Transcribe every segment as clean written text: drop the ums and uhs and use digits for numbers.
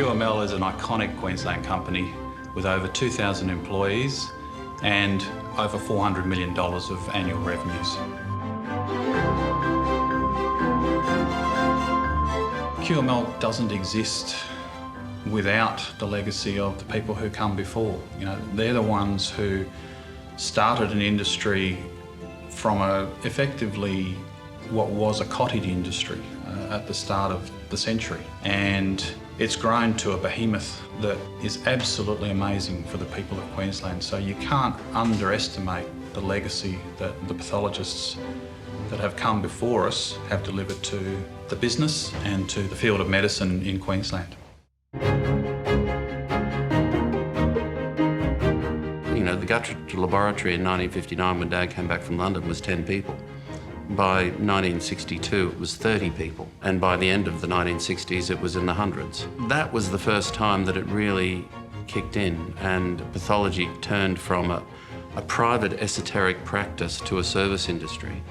QML is an iconic Queensland company with over 2,000 employees and over $400 million of annual revenues. QML doesn't exist without the legacy of the people who come before. You know, they're the ones who started an industry from effectively what was a cottage industry at the start of the century. And it's grown to a behemoth that is absolutely amazing for the people of Queensland. So you can't underestimate the legacy that the pathologists that have come before us have delivered to the business and to the field of medicine in Queensland. You know, the Guthrie laboratory in 1959, when Dad came back from London, was 10 people. By 1962, it was 30 people. And by the end of the 1960s, it was in the hundreds. That was the first time that it really kicked in, and pathology turned from a private esoteric practice to a service industry.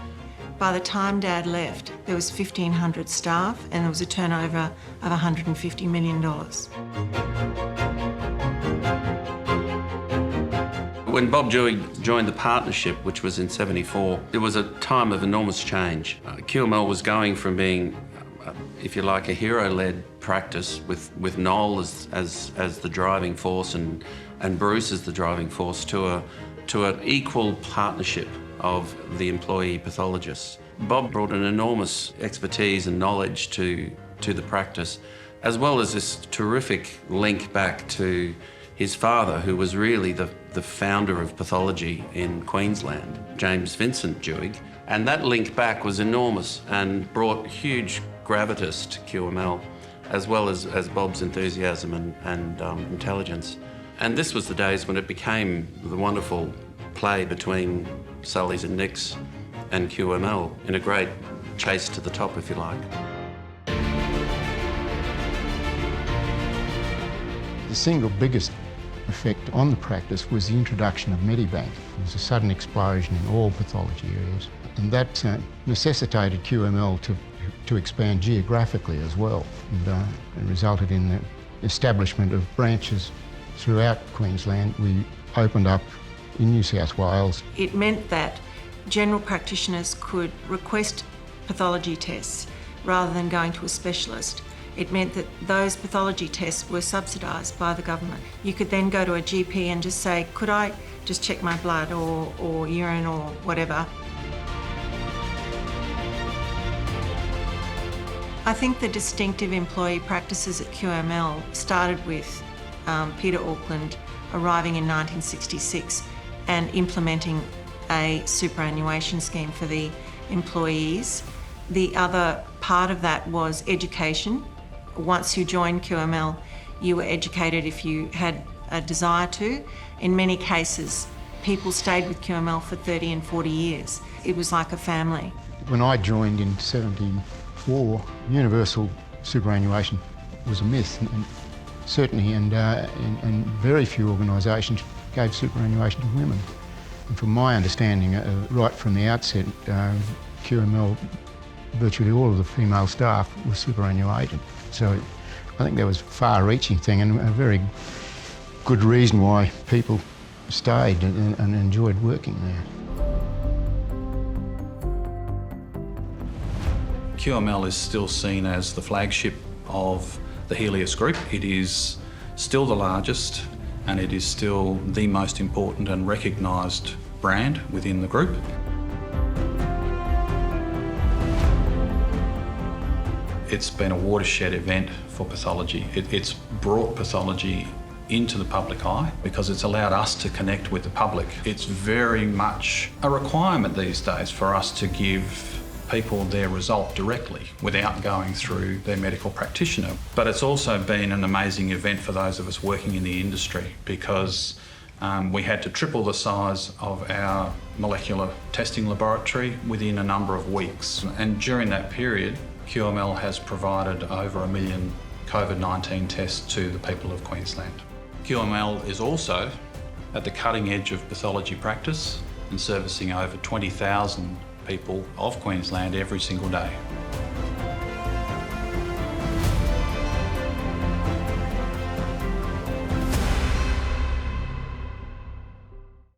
By the time Dad left, there was 1,500 staff and there was a turnover of $150 million. When Bob Dewey joined the partnership, which was in '74, it was a time of enormous change. QML was going from being, if you like, a hero-led practice with Noel as the driving force and Bruce as the driving force to an equal partnership of the employee pathologists. Bob brought an enormous expertise and knowledge to the practice, as well as this terrific link back to his father, who was really the founder of pathology in Queensland, James Vincent Dewey. And that link back was enormous and brought huge gravitas to QML, as well as Bob's enthusiasm and intelligence. And this was the days when it became the wonderful play between Sully's and Nick's and QML in a great chase to the top, if you like. The single biggest effect on the practice was the introduction of Medibank. There was a sudden explosion in all pathology areas, and that necessitated QML to expand geographically as well, and resulted in the establishment of branches throughout Queensland. We opened up in New South Wales. It meant that general practitioners could request pathology tests rather than going to a specialist. It meant that those pathology tests were subsidised by the government. You could then go to a GP and just say, could I just check my blood or urine or whatever. I think the distinctive employee practices at QML started with Peter Auckland arriving in 1966 and implementing a superannuation scheme for the employees. The other part of that was education. Once you joined QML, you were educated if you had a desire to. In many cases, people stayed with QML for 30 and 40 years. It was like a family. When I joined in '74, universal superannuation was a myth, and certainly, and very few organisations gave superannuation to women. And from my understanding, right from the outset, QML, virtually all of the female staff were superannuated. So I think that was a far-reaching thing and a very good reason why people stayed and enjoyed working there. QML is still seen as the flagship of the Helios Group. It is still the largest and it is still the most important and recognised brand within the group. It's been a watershed event for pathology. It's brought pathology into the public eye because it's allowed us to connect with the public. It's very much a requirement these days for us to give people their result directly without going through their medical practitioner. But it's also been an amazing event for those of us working in the industry because we had to triple the size of our molecular testing laboratory within a number of weeks. And during that period, QML has provided over 1 million COVID-19 tests to the people of Queensland. QML is also at the cutting edge of pathology practice and servicing over 20,000 people of Queensland every single day.